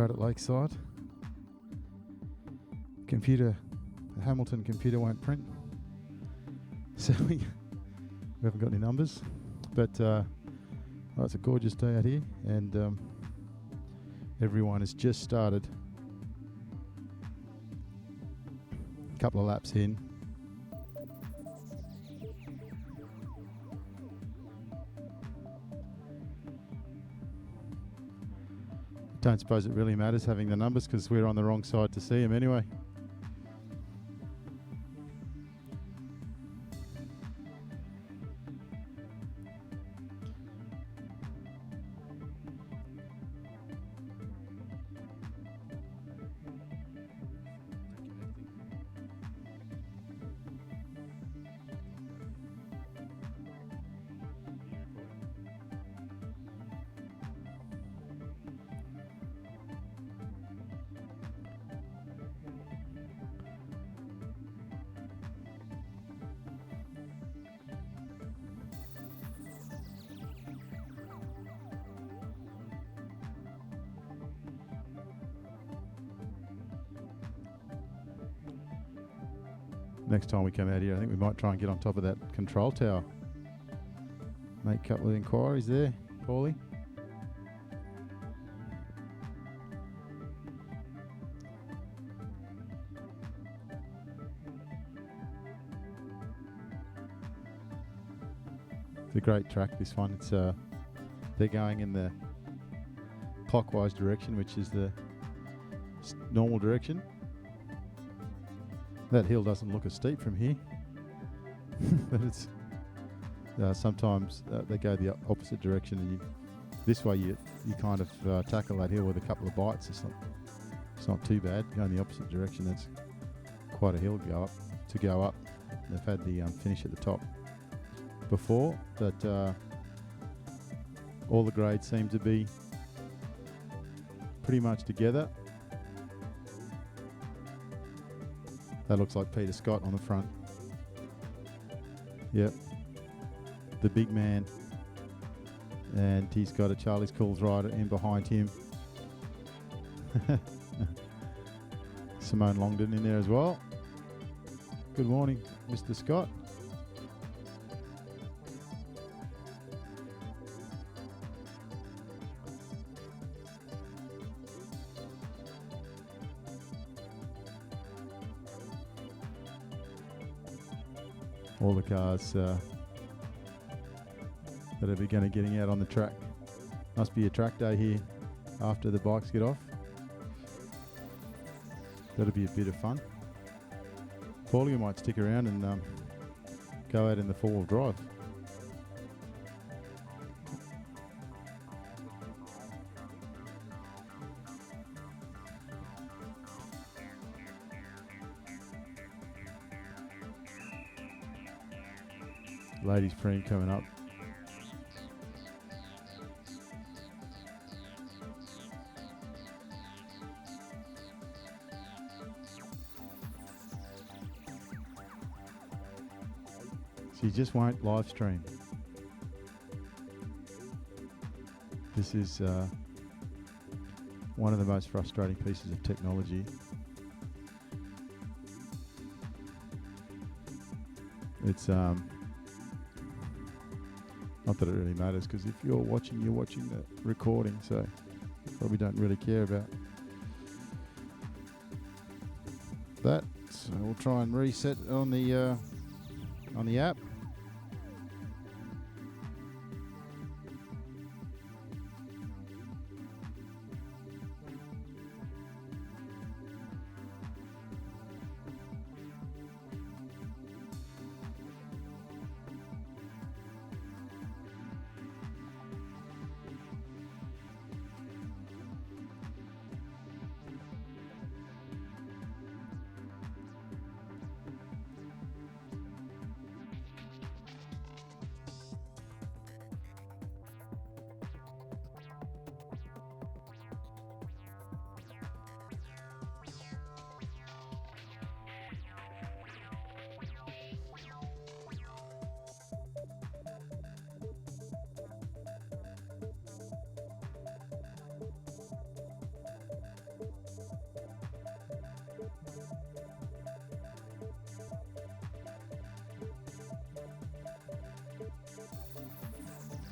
out at Lakeside. The Hamilton computer won't print, so we haven't got any numbers. But it's a gorgeous day out here, and everyone has just started. A couple of laps in. Don't suppose it really matters having the numbers because we're on the wrong side to see them anyway. Next time we come out here, I think we might try and get on top of that control tower. Make a couple of inquiries there, Paulie. It's a great track, this one. It's they're going in the clockwise direction, which is the normal direction. That hill doesn't look as steep from here, but it's sometimes they go the opposite direction, and this way you kind of tackle that hill with a couple of bites. It's not too bad. Going the opposite direction, that's quite a hill to go up. They've had the finish at the top before, but all the grades seem to be pretty much together. That looks like Peter Scott on the front. Yep. The big man. And he's got a Charlie's Calls rider in behind him. Simone Longdon in there as well. Good morning, Mr. Scott. All the cars that are going to getting out on the track. Must be a track day here after the bikes get off. That'll be a bit of fun. Paulie might stick around and go out in the four-wheel drive. Ladies Preem coming up. She just won't live stream. This is one of the most frustrating pieces of technology. It's not that it really matters, because if you're watching the recording, so you probably don't really care about that. So we'll try and reset on the app.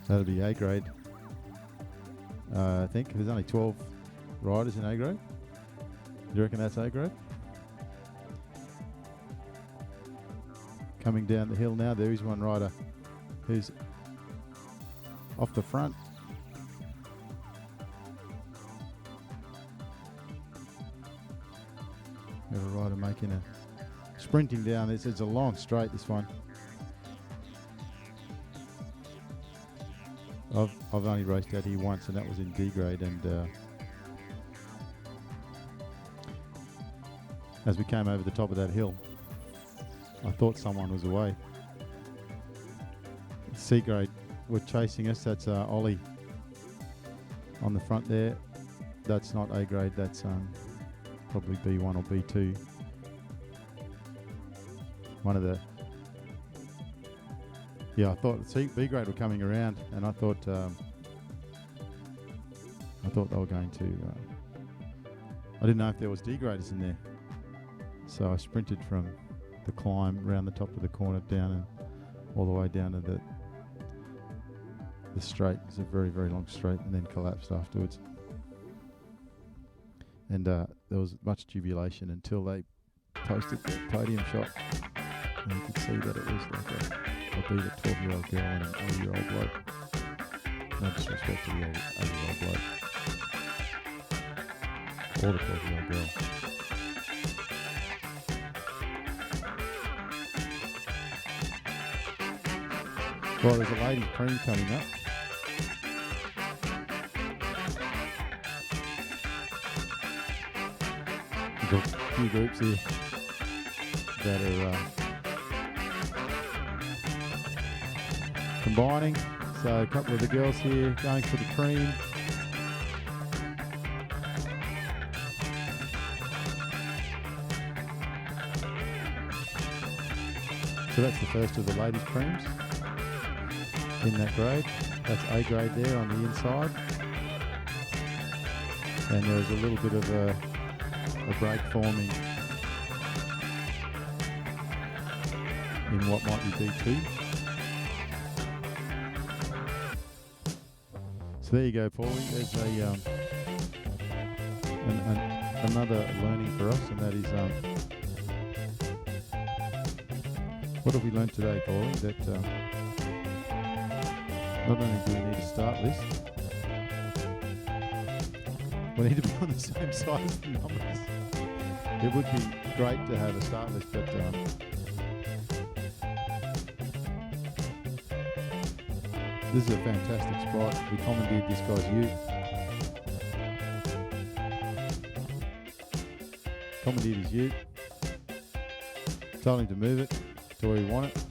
That'll be A grade. I think there's only 12 riders in A grade. Do you reckon that's A grade? Coming down the hill now, there is one rider who's off the front. Got a rider making a sprinting down this. It's a long straight, this one. I've only raced out here once, and that was in D grade, and as we came over the top of that hill, I thought someone was away. C grade were chasing us. That's Ollie on the front there. That's not A grade, that's probably B1 or B2. One of the... Yeah, I thought B grade were coming around, and I thought they were going to... I didn't know if there was D graders in there. So I sprinted from the climb round the top of the corner down and all the way down to the straight. It's a very, very long straight, and then collapsed afterwards. And there was much jubilation until they posted the podium shot, and you could see that it was like a beat a 12-year-old girl and an 80-year-old bloke. No disrespect to the 80-year-old bloke. Or the 12-year-old girl. Well, there's a ladies' preem coming up. We've got a few groups here that are combining. So a couple of the girls here going for the preem. So that's the first of the ladies' preems in that grade. That's A grade there on the inside. And there was a little bit of a break forming in what might be B2. So there you go, Paulie. There's another learning for us, and that is what have we learned today, Paulie? That not only do we need a start list, we need to be on the same side as the numbers. It would be great to have a start list, but this is a fantastic spot. We commandeered this guy's ute. Commandeered his ute. Told him to move it to where he wanted it.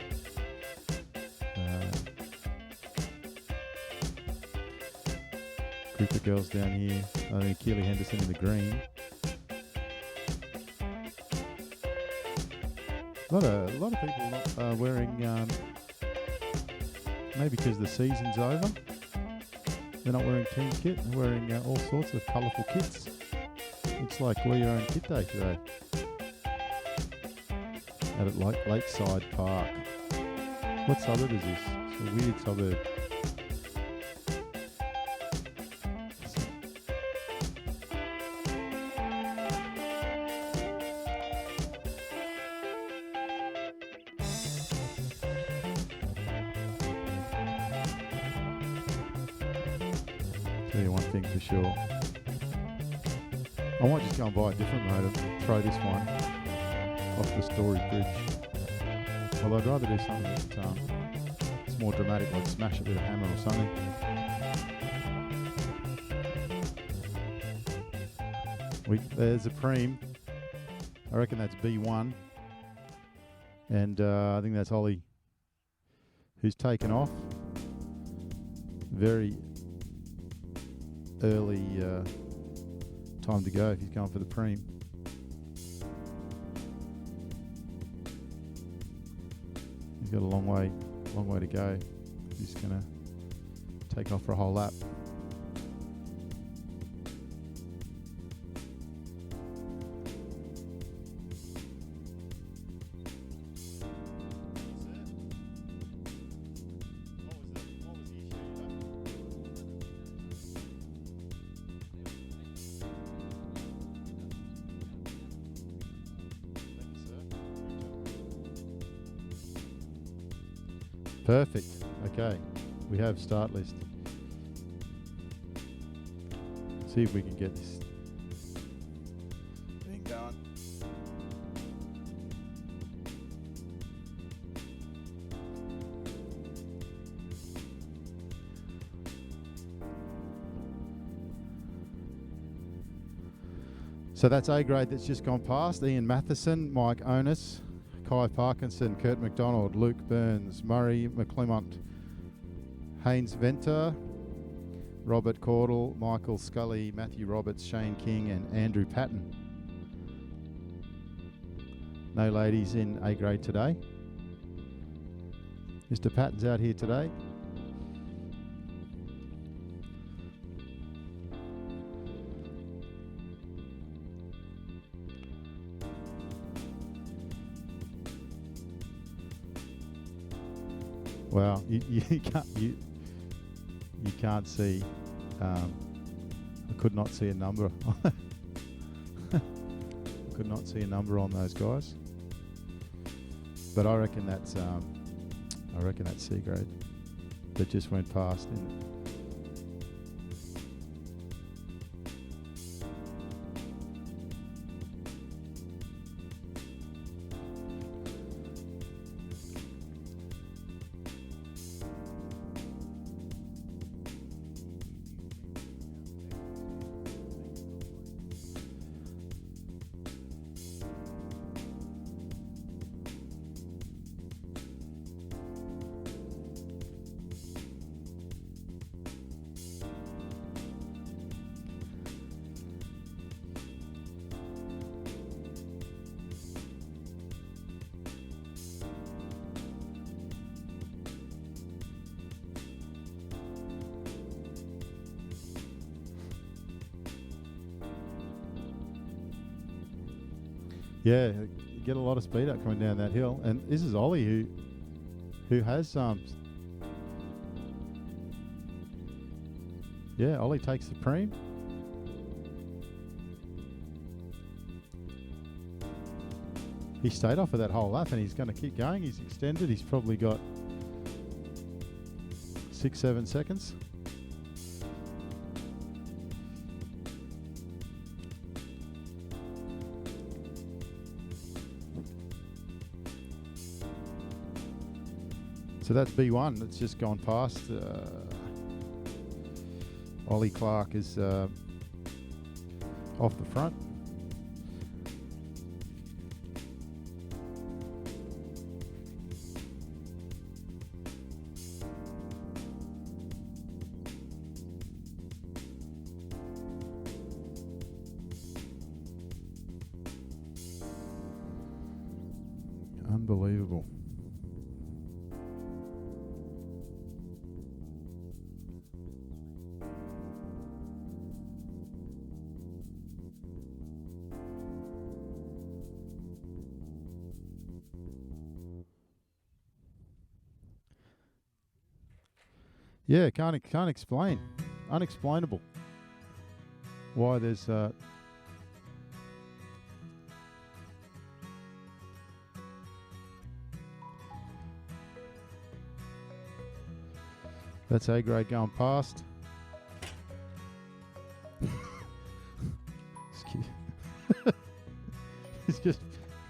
Group of girls down here. I think Keely Henderson in the green. A lot of people not wearing, maybe because the season's over, they're not wearing team kit. They're wearing all sorts of colourful kits. Looks like wear your own kit day today. Out at Lakeside Park. What suburb is this? It's a weird suburb. Tell you one thing for sure. I might just go and buy a different motor and throw this one off the Story Bridge. Although I'd rather do something that's more dramatic, like smash it with a hammer or something. There's a preem. I reckon that's B1. And I think that's Ollie, who's taken off. Very early time to go if he's going for the preem. He's got a long way to go. He's going to take off for a whole lap. Perfect. Okay, we have start list. See if we can get this thing going. So that's A grade that's just gone past. Ian Matheson, Mike Onus, Kai Parkinson, Kurt McDonald, Luke Burns, Murray McClemont, Haynes Venter, Robert Caudle, Michael Scully, Matthew Roberts, Shane King and Andrew Patton. No ladies in A grade today. Mr. Patton's out here today. Well, you can't see. I could not see a number. Could not see a number on those guys. But I reckon that's C grade that just went past. Yeah, you get a lot of speed up coming down that hill, and this is Ollie who has yeah, Ollie takes the preem. He stayed off of that whole lap, and he's going to keep going. He's extended. He's probably got 6-7 seconds. So that's B1 that's just gone past. Ollie Clark is off the front. Unbelievable. Yeah, can't explain. Unexplainable. Why there's that's A grade going past. Excuse. It's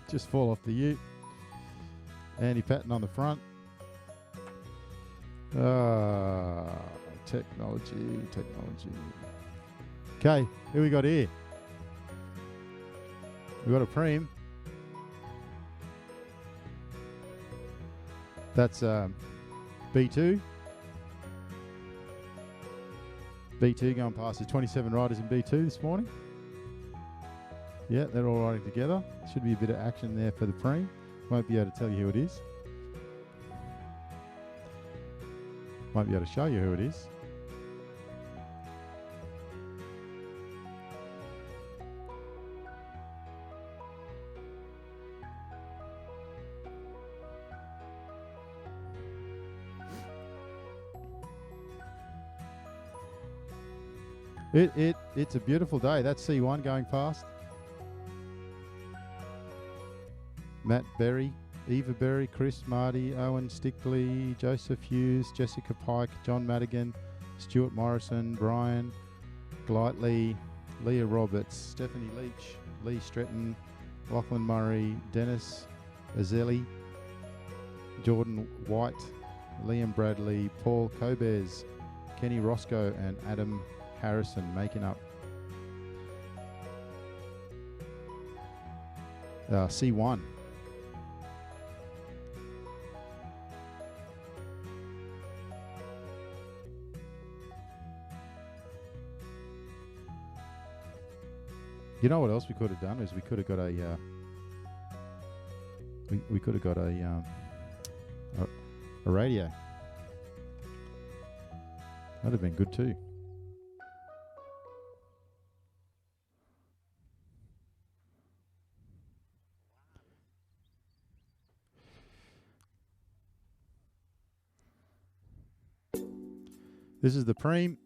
just fall off the ute. Andy Patton on the front. Technology. Okay, who we got here? We got a preem. That's B2. B2 going past the 27 riders in B2 this morning. Yeah, they're all riding together. Should be a bit of action there for the preem. Won't be able to tell you who it is. Might be able to show you who it is. It's a beautiful day. That's C1 going past. Matt Berry, Eva Berry, Chris, Marty, Owen Stickley, Joseph Hughes, Jessica Pike, John Madigan, Stuart Morrison, Brian Glightly, Leah Roberts, Stephanie Leach, Lee Stretton, Lachlan Murray, Dennis Azeli, Jordan White, Liam Bradley, Paul Cobes, Kenny Roscoe and Adam Harrison making up C1. You know what else we could have done is we could have got a we could have got a radio. That'd have been good too. This is the Preem.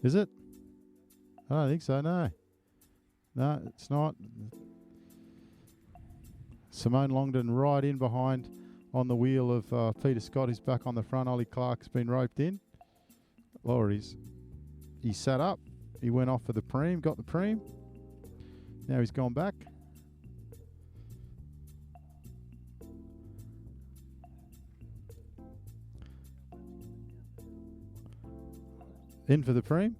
Is it? I don't think so, no. No, it's not. Simone Longdon right in behind on the wheel of Peter Scott, who's back on the front. Ollie Clark's been roped in. Laurie's, he sat up. He went off for the Preem, got the Preem. Now he's gone back. In for the Preem.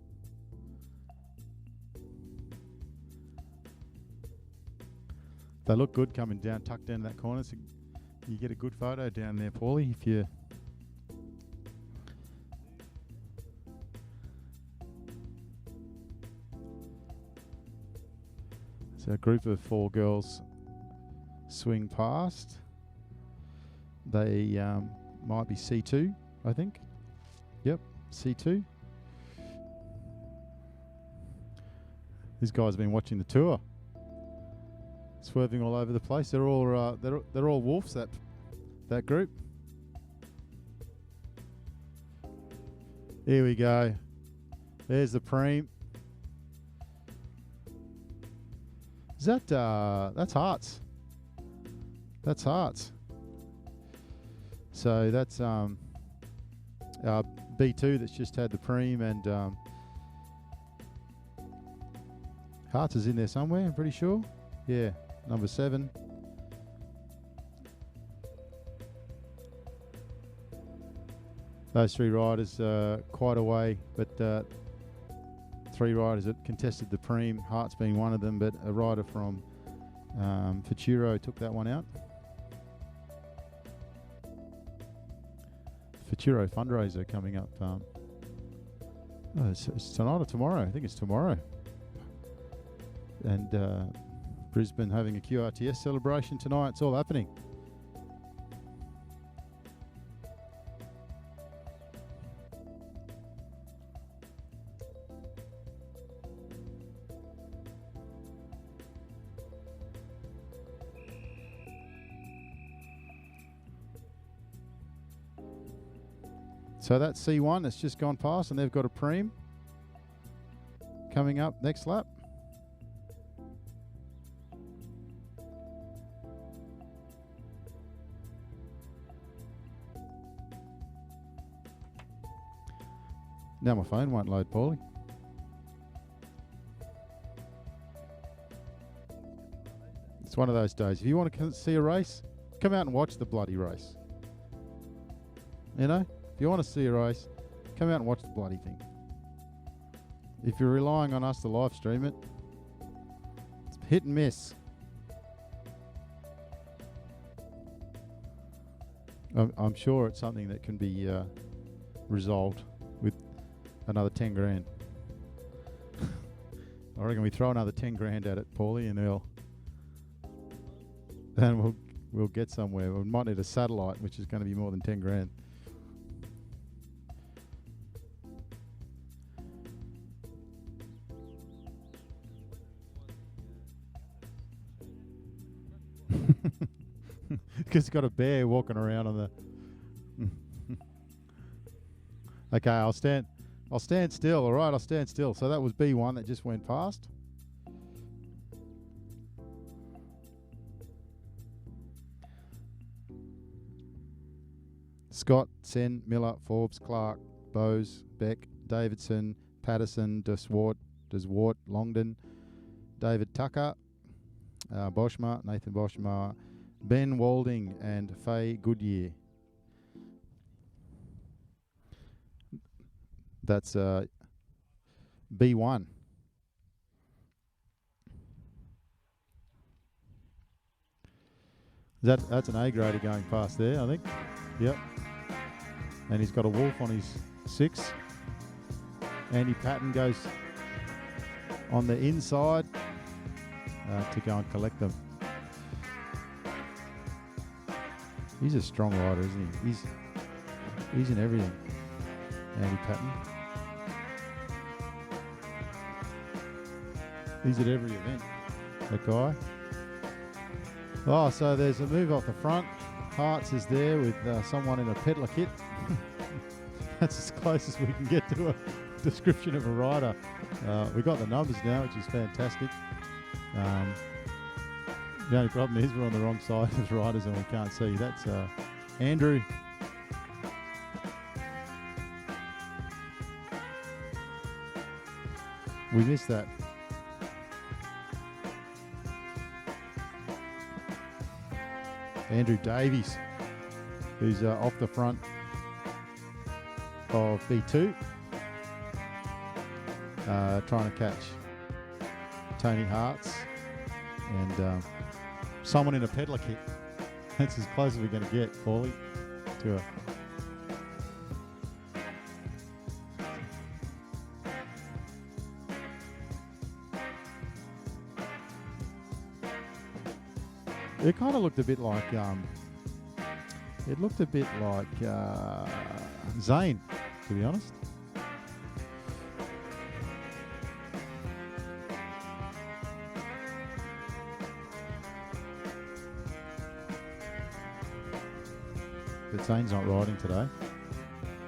They look good coming down, tucked down that corner. So you get a good photo down there, Paulie, if you... So a group of 4 girls swing past. They might be C2, I think. Yep, C2. These guys have been watching the tour. Swerving all over the place. They're all they're all wolves, that group. Here we go. There's the Preem. Is that that's Hearts? That's Hearts. So that's B2 that's just had the Preem, and Hearts is in there somewhere, I'm pretty sure. Yeah, number 7. Those 3 riders quite a way, but 3 riders that contested the Preem, Hearts being one of them, but a rider from Futuro took that one out. Futuro fundraiser coming up. It's tonight or tomorrow? I think it's tomorrow. And Brisbane having a QRTS celebration tonight. It's all happening. So that's C1 that's just gone past, and they've got a Preem coming up next lap. Now my phone won't load, Paulie. It's one of those days. If you want to see a race, come out and watch the bloody race. You know? If you want to see a race, come out and watch the bloody thing. If you're relying on us to live stream it, it's hit and miss. I'm sure it's something that can be resolved with another 10 grand. I reckon we throw another 10 grand at it, Paulie, and we'll get somewhere. We might need a satellite, which is going to be more than 10 grand. Because it's got a bear walking around on the... Okay, I'll stand still. All right, I'll stand still. So that was B1 that just went past. Scott, Sen, Miller, Forbes, Clark, Bowes, Beck, Davidson, Patterson, Deswart, Longden, David Tucker, Boschma, Nathan Boschma, Ben Walding, and Faye Goodyear. That's B1. That's an A grader going past there, I think. Yep. And he's got a wolf on his 6. Andy Patton goes on the inside to go and collect them. He's a strong rider, isn't he? He's in everything. Andy Patton. He's at every event, that guy. Oh, so there's a move off the front. Hearts is there with someone in a peddler kit. That's as close as we can get to a description of a rider. We got the numbers now, which is fantastic. The only problem is we're on the wrong side of the riders and we can't see. That's Andrew. We missed that. Andrew Davies, who's off the front of B2, trying to catch Tony Harts and someone in a peddler kit. That's as close as we're going to get, Paulie, to a... It kind of looked a bit like Zane, to be honest. But Zane's not riding today.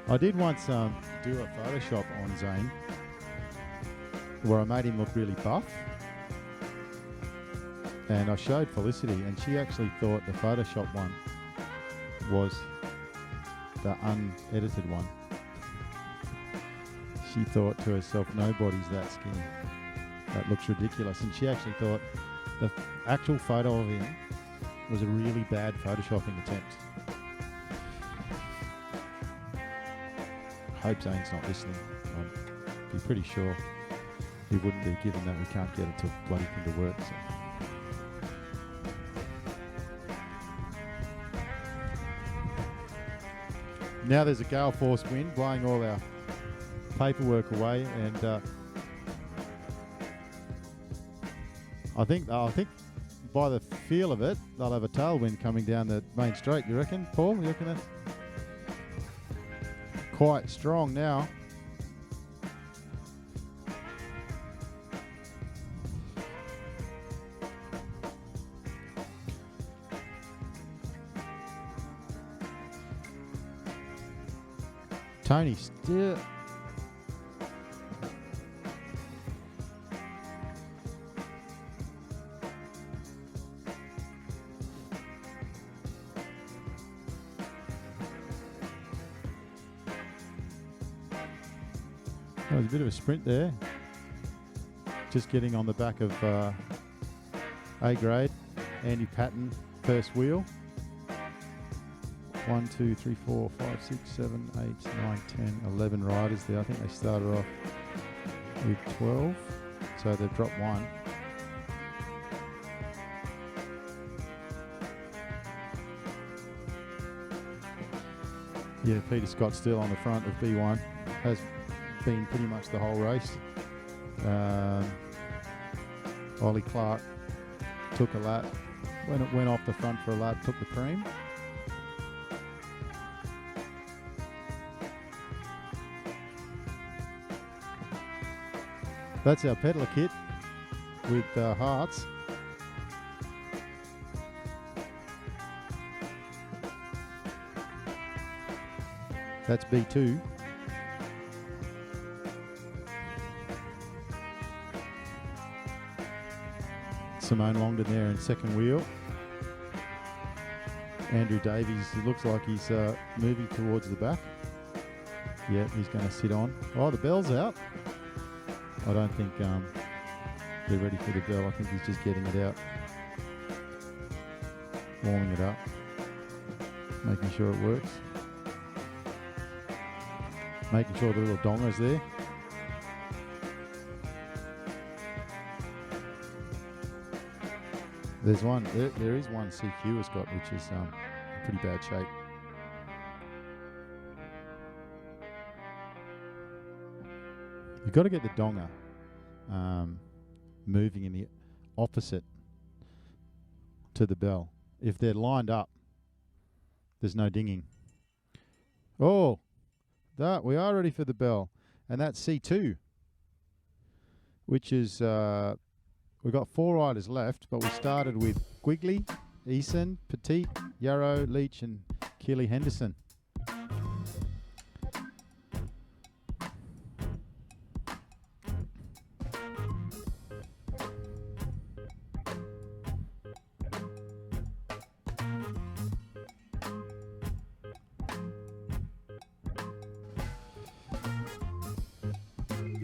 I did once do a Photoshop on Zane where I made him look really buff. And I showed Felicity, and she actually thought the Photoshop one was the unedited one. She thought to herself, nobody's that skinny. That looks ridiculous. And she actually thought the actual photo of him was a really bad Photoshopping attempt. I hope Zane's not listening. I'd be pretty sure he wouldn't be, given that we can't get it to bloody thing to work. So. Now there's a gale force wind blowing all our paperwork away, and I think by the feel of it, they'll have a tailwind coming down the main straight. You reckon, Paul? You reckon that's quite strong now? Tony still... That was a bit of a sprint there. Just getting on the back of A grade. Andy Patton, first wheel. 1, 2, 3, 4, 5, 6, 7, 8, 9, 10, 11 riders there. I think they started off with 12, so they've dropped 1. Yeah, Peter Scott still on the front of B1. Has been pretty much the whole race. Ollie Clark took a lap. When it went off the front for a lap, took the cream. That's our peddler kit with hearts. That's B2. Simone Longden there in second wheel. Andrew Davies, it looks like he's moving towards the back. Yeah, he's going to sit on. Oh, the bell's out. I don't think they're ready for the bell. I think he's just getting it out. Warming it up. Making sure it works. Making sure the little donger's there. There's one, there is one CQ has got, which is pretty bad shape. You've got to get the donger moving in the opposite to the bell. If they're lined up, there's no dinging. Oh, that we are ready for the bell, and that's C2, which is we've got 4 riders left, but we started with Quigley, Eason, Petit, Yarrow, Leach, and Keely Henderson.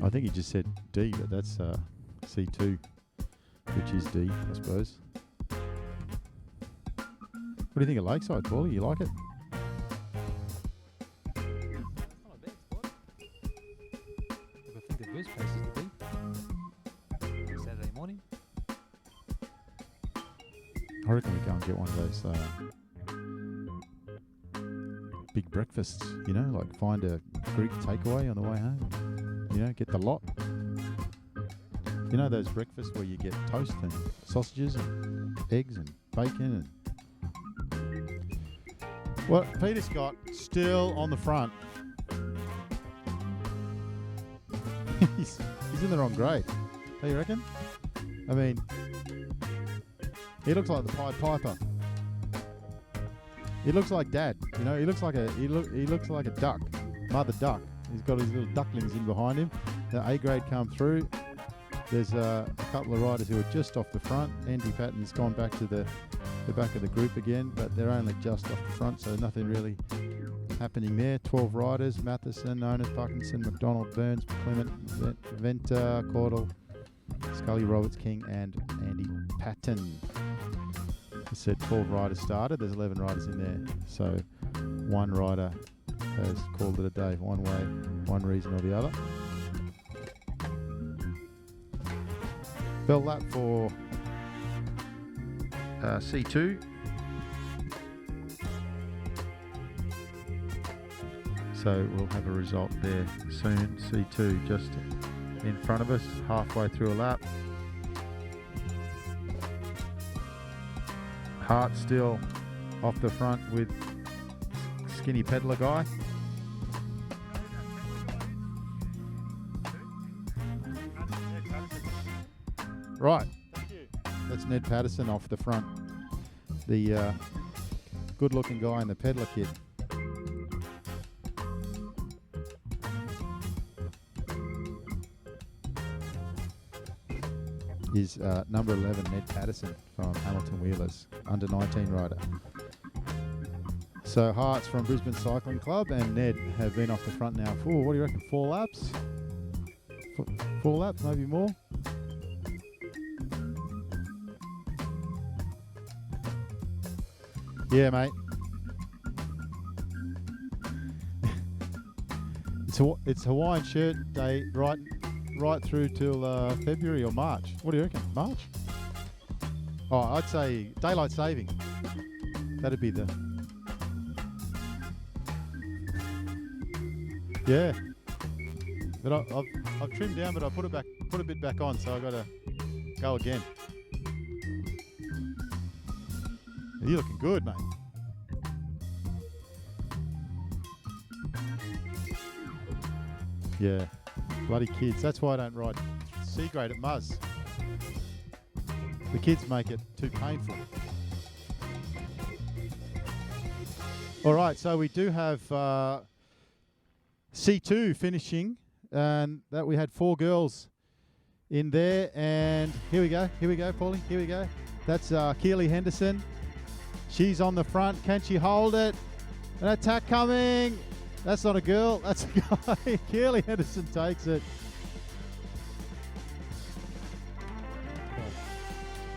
I think he just said D, but that's C2, which is D, I suppose. What do you think of Lakeside, Paulie? You like it? Not a bad spot. If I think the worst place is to be. Saturday morning. I reckon we go and get one of those big breakfasts, you know, like find a Greek takeaway on the way home. You know, get the lot. You know those breakfasts where you get toast and sausages and eggs and bacon and... Well, Peter Scott still on the front. he's in the wrong grade. Do you reckon? I mean, he looks like the Pied Piper. He looks like Dad. You know, he looks like a duck, mother duck. He's got his little ducklings in behind him. The A grade come through. There's a couple of riders who are just off the front. Andy Patton's gone back to the back of the group again, but they're only just off the front, so nothing really happening there. 12 riders: Matheson, Onus, Parkinson, McDonald, Burns, Clement, Venter, Caudle, Scully, Roberts, King, and Andy Patton. I said 12 riders started. There's 11 riders in there, so one rider has called it a day, one way, one reason or the other. Bell lap for C2. So we'll have a result there soon. C2 just in front of us, halfway through a lap. Hart still off the front with skinny peddler guy. Right, that's Ned Patterson off the front. The good-looking guy in the peddler kit. Is number 11, Ned Patterson from Hamilton Wheelers, under 19 rider. So Hart's from Brisbane Cycling Club and Ned have been off the front now for, what do you reckon, 4 laps? 4 laps, maybe more? Yeah, mate. It's Hawaiian shirt day right through till February or March. What do you reckon? March? Oh, I'd say daylight saving. That'd be the... Yeah. But I've trimmed down, but I put a bit back on, so I got to go again. You're looking good, mate. Yeah, bloody kids. That's why I don't ride C grade at Muzz. The kids make it too painful. All right, so we do have C2 finishing, and that we had 4 girls in there. And here we go, Paulie. Here we go. That's Keely Henderson. She's on the front. Can she hold it? An attack coming. That's not a girl. That's a guy. Keely Henderson takes it.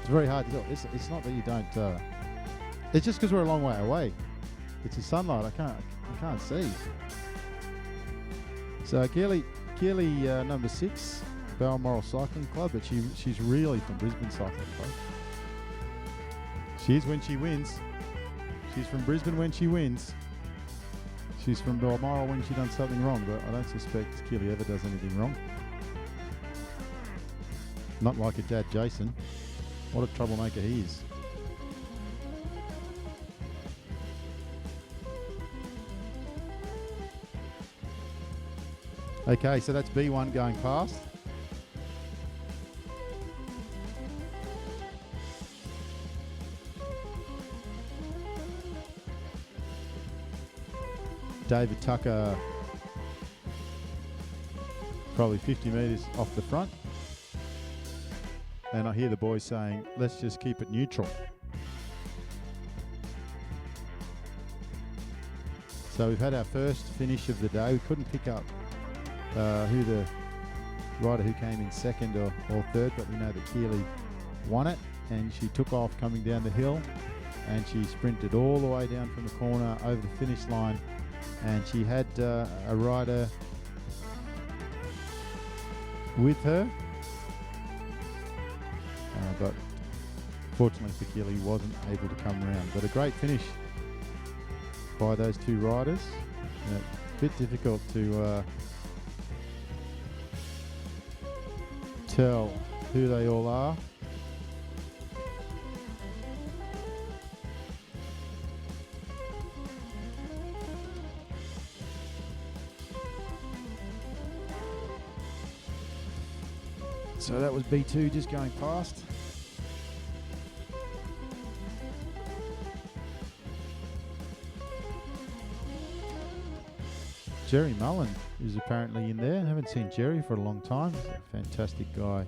It's very hard to do. It's not that you don't. It's just because we're a long way away. It's the sunlight. I can't see. So Keely, number 6, Balmoral Cycling Club, but she's really from Brisbane Cycling Club. She is when she wins. She's from Brisbane when she wins. She's from Balmoral when she done something wrong, but I don't suspect Keely ever does anything wrong. Not like her dad, Jason. What a troublemaker he is. Okay, so that's B1 going past. David Tucker, probably 50 metres off the front. And I hear the boys saying, let's just keep it neutral. So we've had our first finish of the day. We couldn't pick up who the rider who came in second or third, but we know that Keely won it, and she took off coming down the hill, and she sprinted all the way down from the corner over the finish line, and she had a rider with her, but fortunately for Keely wasn't able to come around. But a great finish by those two riders. A bit difficult to tell who they all are. So that was B2 just going past. Jerry Mullen is apparently in there. I haven't seen Jerry for a long time. He's a fantastic guy.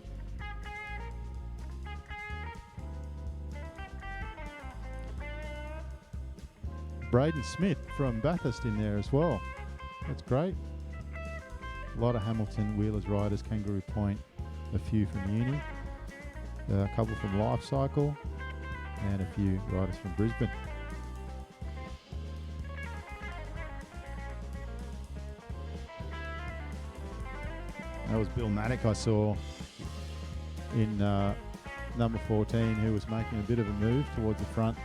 Braden Smith from Bathurst in there as well. That's great. A lot of Hamilton Wheelers riders, Kangaroo Point, a few from uni, a couple from Life Cycle, and a few riders from Brisbane. That was Bill Maddock I saw in number 14, who was making a bit of a move towards the front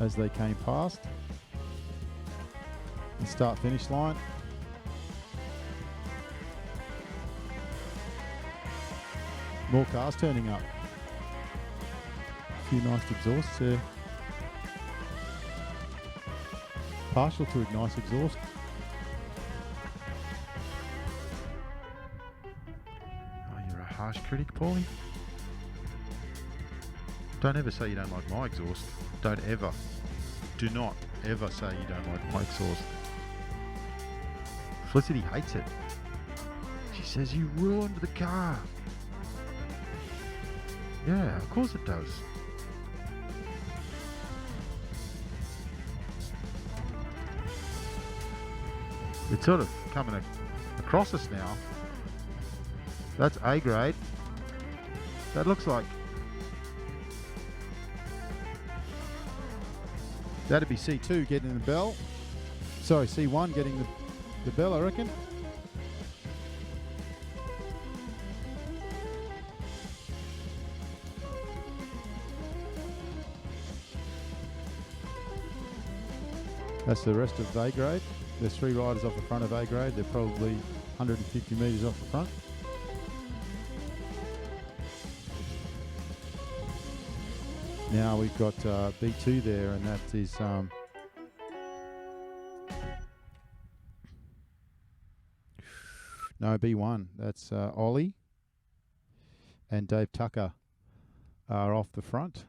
as they came past. The start-finish line. More cars turning up. A few nice exhausts there. Partial to a nice exhaust. Oh, you're a harsh critic, Paulie. Don't ever say you don't like my exhaust. Don't ever. Do not ever say you don't like my exhaust. Felicity hates it. She says you ruined the car. Yeah, of course it does. It's sort of coming across us now. That's A grade. That looks like... That'd be C2 getting the bell. Sorry, C1 getting the bell, I reckon. That's the rest of A grade. There's 3 riders off the front of A grade. They're probably 150 metres off the front. Now we've got B2 there, and that is no, B1. That's Ollie and Dave Tucker are off the front.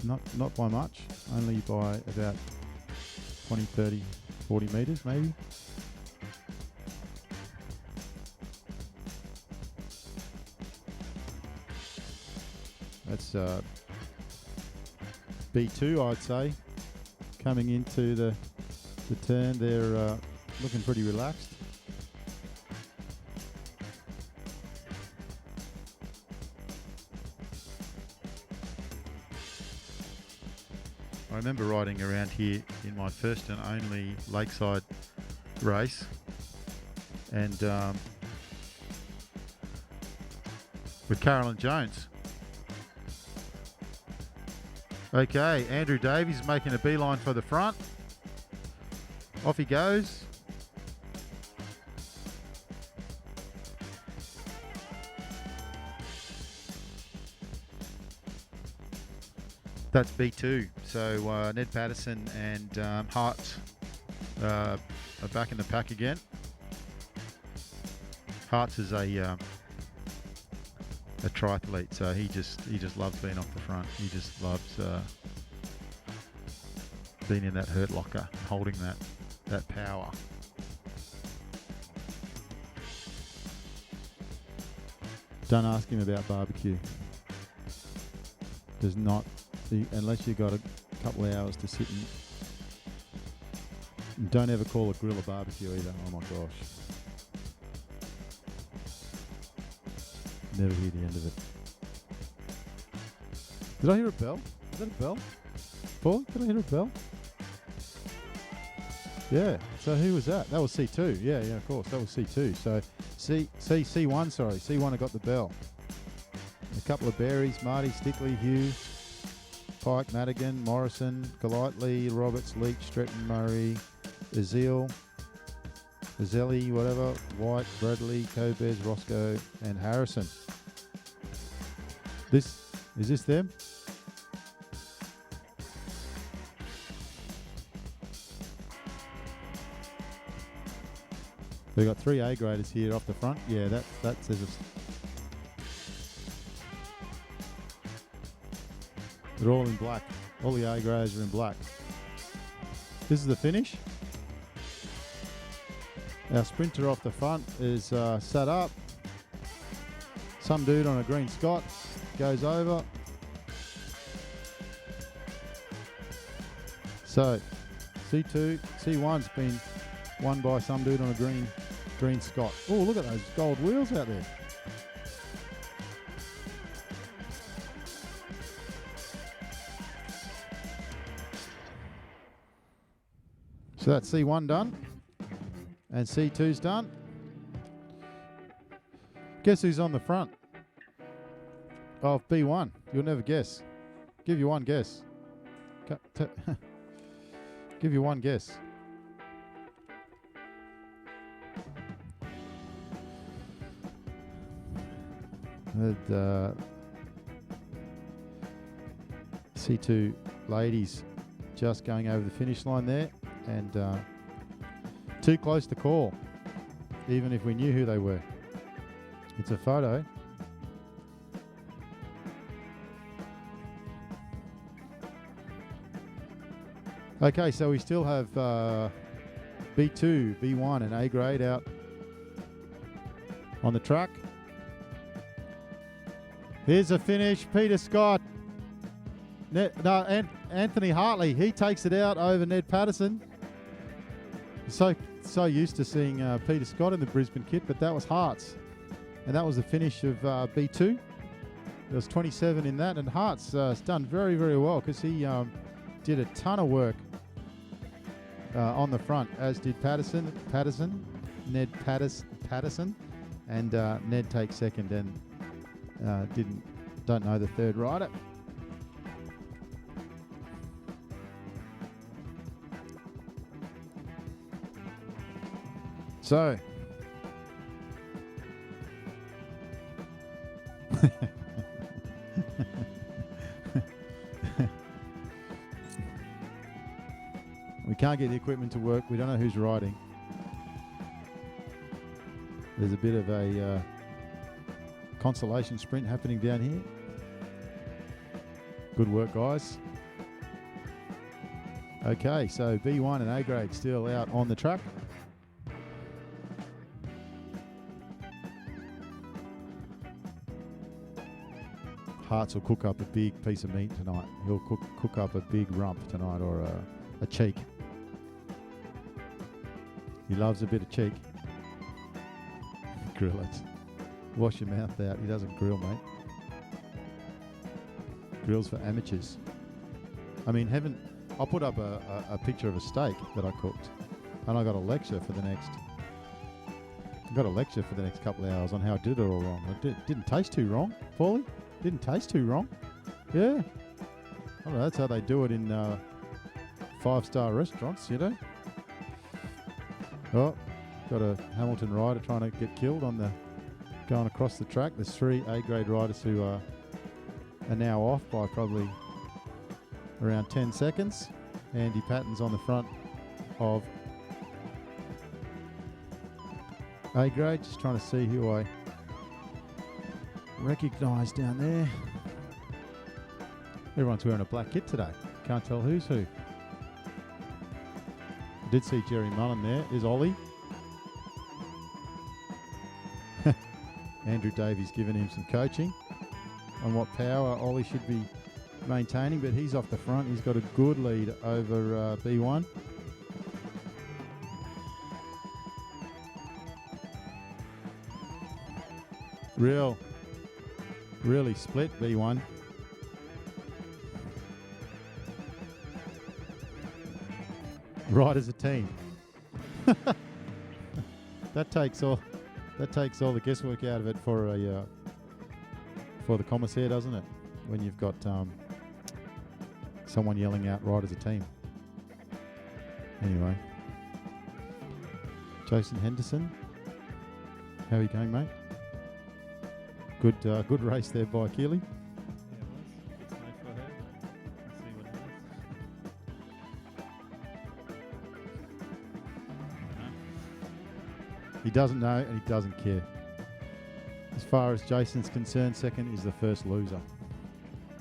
Not by much, only by about 20, 30, 40 metres maybe. That's B2, I'd say. Coming into the turn, they're looking pretty relaxed. I remember riding around here in my first and only Lakeside race, and with Carolyn Jones. Okay, Andrew Davies making a beeline for the front. Off he goes. That's B2. So Ned Patterson and Hart are back in the pack again. Hart's is a triathlete, so he just loves being off the front. He just loves being in that hurt locker, holding that power. Don't ask him about barbecue. Does not, unless you've got a couple of hours to sit and don't ever call a grill a barbecue either. Oh my gosh. Never hear the end of it. Did I hear a bell? Is that a bell? Paul, did I hear a bell? Yeah. So who was that? That was C2. Yeah, of course. That was C2. So C1, sorry. C1 have got the bell. A couple of berries, Marty, Stickley, Hughes, Pike, Madigan, Morrison, Golightly, Roberts, Leach, Stretton, Murray, Azil, Azeli, whatever, White, Bradley, Cobez, Roscoe, and Harrison. Is this them? We've got 3 A graders here off the front. Yeah, that says us. They're all in black. All the A graders are in black. This is the finish. Our sprinter off the front is set up. Some dude on a green Scott goes over. So C1's been won by some dude on a green Scott. Oh, look at those gold wheels out there. So that's C1 done. And C2's done. Guess who's on the front of B1? You'll never guess. Give you one guess. Give you one guess. And, C2 ladies just going over the finish line there, and too close to call, even if we knew who they were. It's a photo. Okay, so we still have B2, B1 and A grade out on the track. Here's a finish. Peter Scott. Anthony Hartley. He takes it out over Ned Patterson. So used to seeing Peter Scott in the Brisbane kit, but that was Hart's. And that was the finish of B2. There was 27 in that, and Hart's done very, very well because he did a ton of work on the front, as did Patterson, Ned Patterson, and Ned takes second and don't know the third rider. So we can't get the equipment to work. We don't know who's riding. There's a bit of a consolation sprint happening down here. Good work, guys. Okay, so B1 and A grade still out on the track. Hearts will cook up a big piece of meat tonight. He'll cook up a big rump tonight, or a cheek. He loves a bit of cheek. Grill it. Wash your mouth out. He doesn't grill, mate. Grills for amateurs. I mean, I'll put up a picture of a steak that I cooked, and I got a lecture for the next couple of hours on how I did it all wrong. It didn't taste too wrong, Paulie. Didn't taste too wrong. Yeah. I don't know, that's how they do it in 5-star restaurants, you know. Oh, got a Hamilton rider trying to get killed going across the track. There's 3 A-grade riders who are now off by probably around 10 seconds. Andy Patton's on the front of A-grade, just trying to see who I recognise down there. Everyone's wearing a black kit today. Can't tell who's who. I did see Jerry Mullen there. There's Ollie. Andrew Davies giving him some coaching on what power Ollie should be maintaining, but he's off the front. He's got a good lead over B1. Really split B1. Right as a team. That takes all the guesswork out of it for the commissaire, doesn't it? When you've got someone yelling out right as a team. Anyway, Jason Henderson, how are you going, mate? Good race there by Keeley. Yeah, it was. Good snow for her. Let's see what happens. He doesn't know and he doesn't care. As far as Jason's concerned, second is the first loser.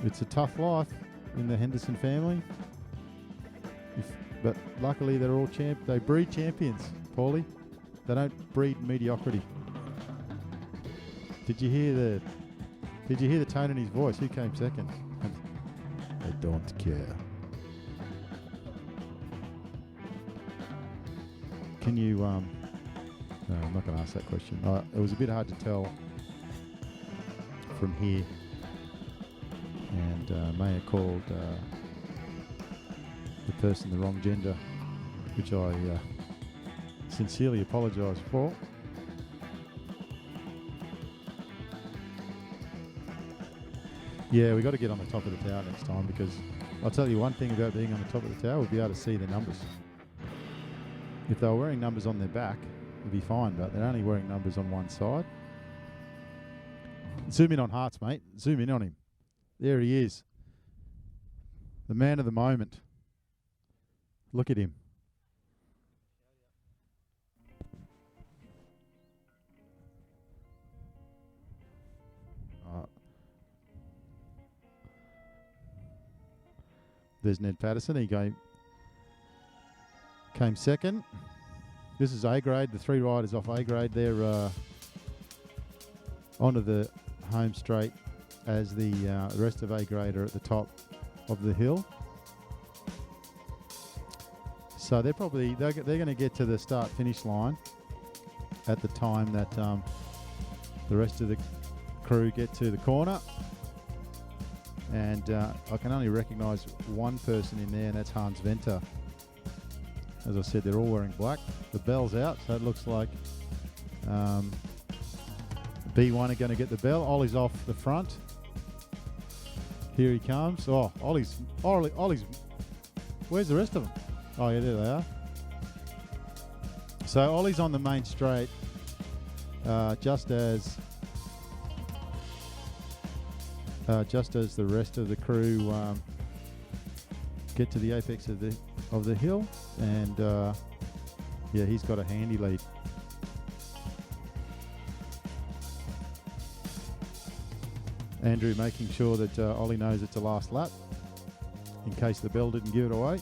It's a tough life in the Henderson family. But luckily they're all they breed champions, Paulie. They don't breed mediocrity. Did you hear the tone in his voice? Who came second? I don't care. Can you no, I'm not going to ask that question. It was a bit hard to tell from here, and Maya called the person the wrong gender, which I sincerely apologise for. Yeah, we got to get on the top of the tower next time, because I'll tell you one thing about being on the top of the tower, we'll be able to see the numbers. If they were wearing numbers on their back, it'd be fine, but they're only wearing numbers on one side. Zoom in on Hearts, mate. Zoom in on him. There he is. The man of the moment. Look at him. There's Ned Patterson. He came second. This is A-grade. The 3 riders off A-grade. They're onto the home straight, as the rest of A-grade are at the top of the hill. So they're going to get to the start-finish line at the time that the rest of the crew get to the corner. And I can only recognise one person in there, and that's Hans Venter. As I said, they're all wearing black. The bell's out, so it looks like B1 are going to get the bell. Ollie's off the front. Here he comes. Oh, Ollie's. Where's the rest of them? Oh, yeah, there they are. So Ollie's on the main straight, just as the rest of the crew get to the apex of the hill, and yeah, he's got a handy lead. Andrew making sure that Ollie knows it's a last lap, in case the bell didn't give it away.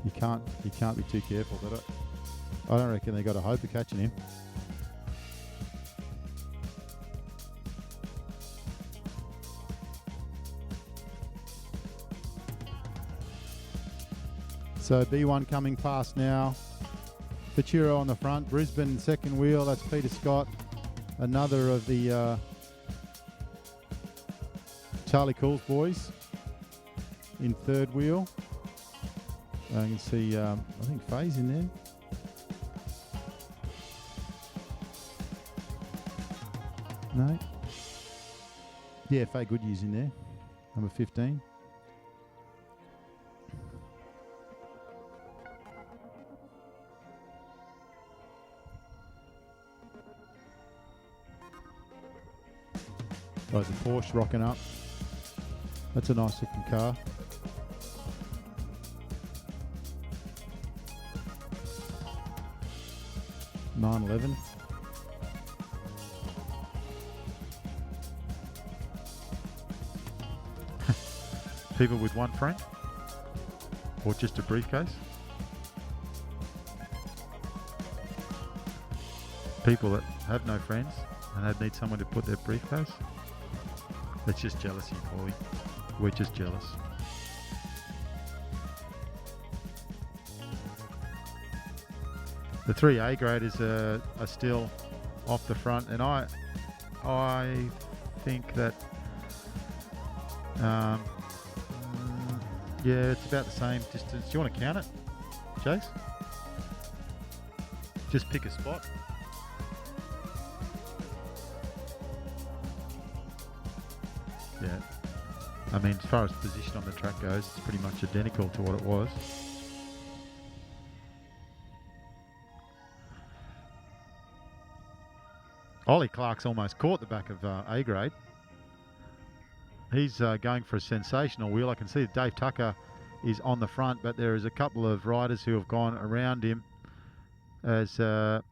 You can't be too careful, but I don't reckon they got a hope of catching him. So B1 coming past now. Futuro on the front. Brisbane second wheel. That's Peter Scott. Another of the Charlie Cool's boys in third wheel. You can see, I think Faye's in there. No. Yeah, Faye Goodyear's in there. Number 15. There's a Porsche rocking up. That's a nice looking car. (911). People with one friend or just a briefcase. People that have no friends and need someone to put their briefcase. That's just jealousy, Paulie. We're just jealous. The 3 A graders are still off the front, and I think that yeah, it's about the same distance. Do you want to count it, Chase? Just pick a spot. Yeah. I mean, as far as position on the track goes, it's pretty much identical to what it was. Ollie Clark's almost caught the back of A grade. He's going for a sensational wheel. I can see that Dave Tucker is on the front, but there is a couple of riders who have gone around him as our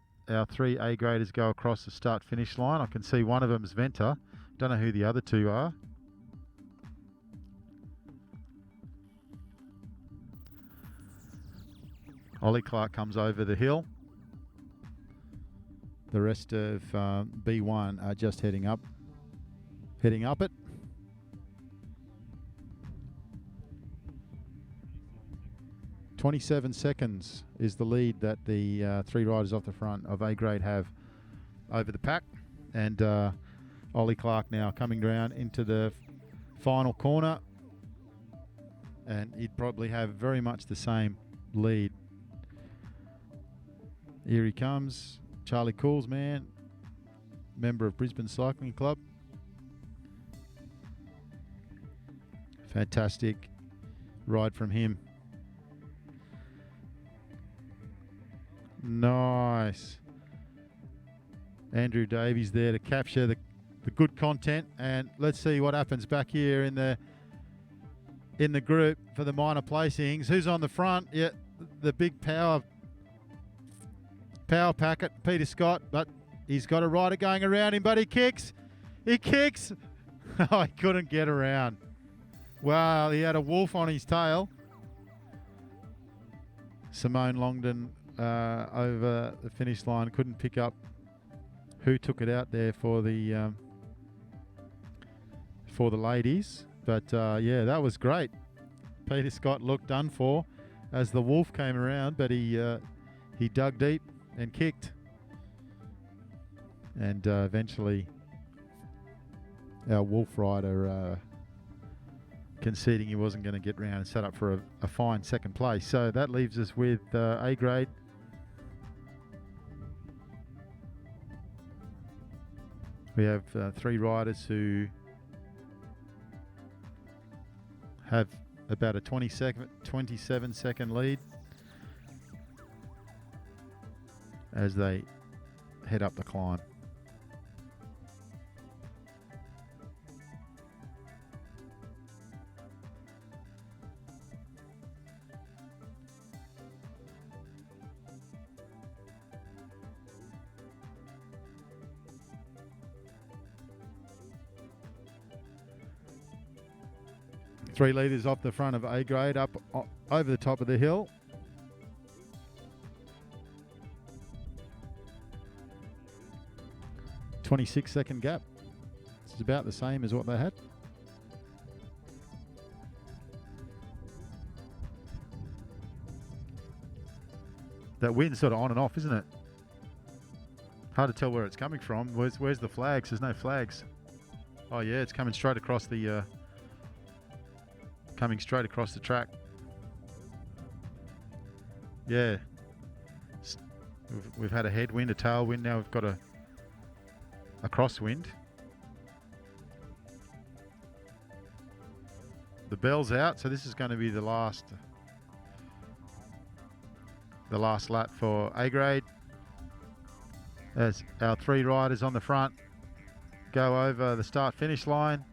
3 A graders go across the start-finish line. I can see one of them is Venter. Don't know who the other two are. Ollie Clark comes over the hill. The rest of B1 are just heading up it. .27 seconds is the lead that the 3 riders off the front of A grade have over the pack. And Ollie Clark now coming down into the final corner. And he'd probably have very much the same lead. Here he comes. Charlie Cool's man, member of Brisbane Cycling Club. Fantastic ride from him. Nice. Andrew Davies there to capture the good content, and let's see what happens back here in the group for the minor placings. Who's on the front? Yeah, the big power packet, Peter Scott, but he's got a rider going around him, but he kicks. Oh, he couldn't get around. Wow, he had a wolf on his tail. Simone Longden over the finish line, couldn't pick up who took it out there for the ladies, but yeah, that was great. Peter Scott looked done for as the wolf came around, but he dug deep and kicked, and eventually our wolf rider conceding he wasn't going to get round and set up for a fine second place. So that leaves us with A grade. We have 3 riders who have about a 27 second lead as they head up the climb. Three leaders off the front of A grade up over the top of the hill. .26 gap. It's about the same as what they had. That wind's sort of on and off, isn't it? Hard to tell where it's coming from. Where's the flags? There's no flags. Oh yeah, it's coming straight across the track. Yeah. We've had a headwind, a tailwind. Now we've got a crosswind. The bell's out, so this is going to be the last lap for A grade. As our 3 riders on the front go over the start-finish line.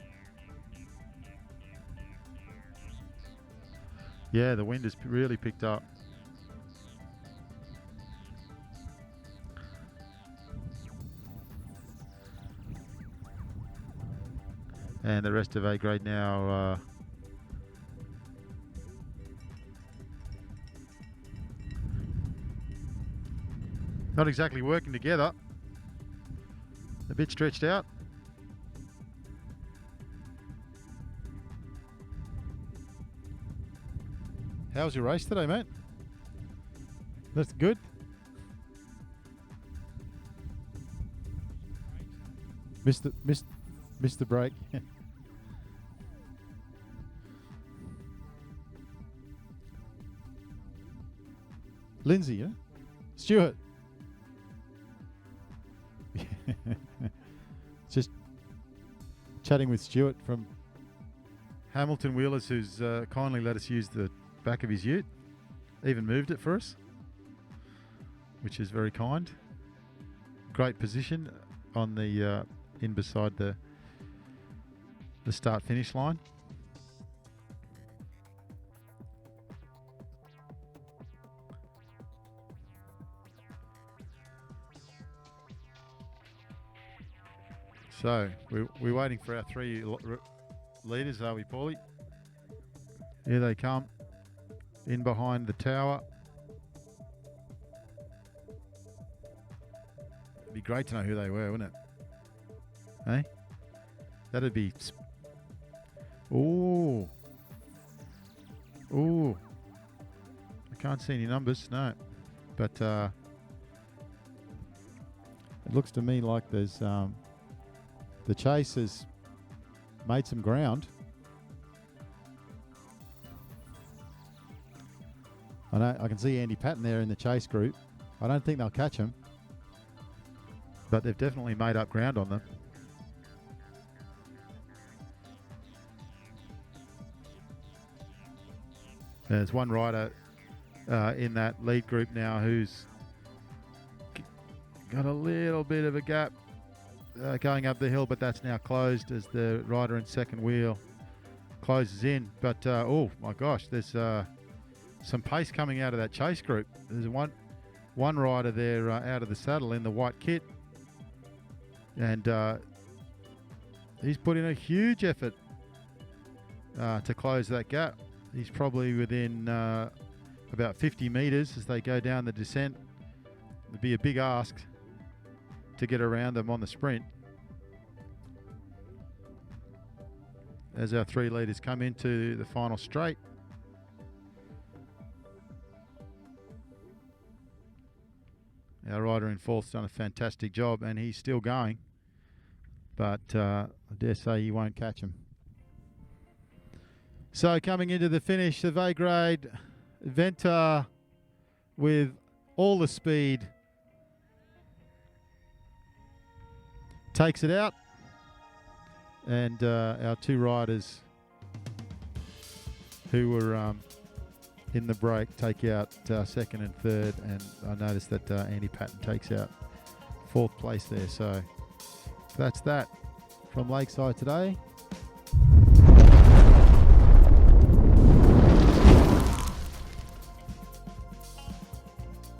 Yeah, the wind has really picked up. And the rest of A grade now not exactly working together. A bit stretched out. How was your race today, mate? That's good. Missed the break. Lindsay, yeah? Stuart. Just chatting with Stuart from Hamilton Wheelers, who's kindly let us use the back of his ute. Even moved it for us, which is very kind. Great position on the in beside the start-finish line. So we're waiting for our 3 leaders, are we, Paulie? Here they come, in behind the tower. It'd be great to know who they were, wouldn't it? Hey, that'd be. Ooh. I can't see any numbers, no, but it looks to me like there's the chase has made some ground. I can see Andy Patton there in the chase group. I don't think they'll catch him, but they've definitely made up ground on them. There's one rider in that lead group now who's got a little bit of a gap going up the hill, but that's now closed as the rider in second wheel closes in. But oh my gosh, there's some pace coming out of that chase group. There's one rider there out of the saddle in the white kit, and he's put in a huge effort to close that gap. He's probably within about 50 metres as they go down the descent. It'd be a big ask to get around them on the sprint. As our 3 leaders come into the final straight. Our rider in fourth's done a fantastic job, and he's still going, but I dare say he won't catch him. So coming into the finish, the A grade Venta with all the speed takes it out, and our 2 riders who were in the break take out second and third, and I noticed that Andy Patton takes out 4th place there. So that's that from Lakeside today.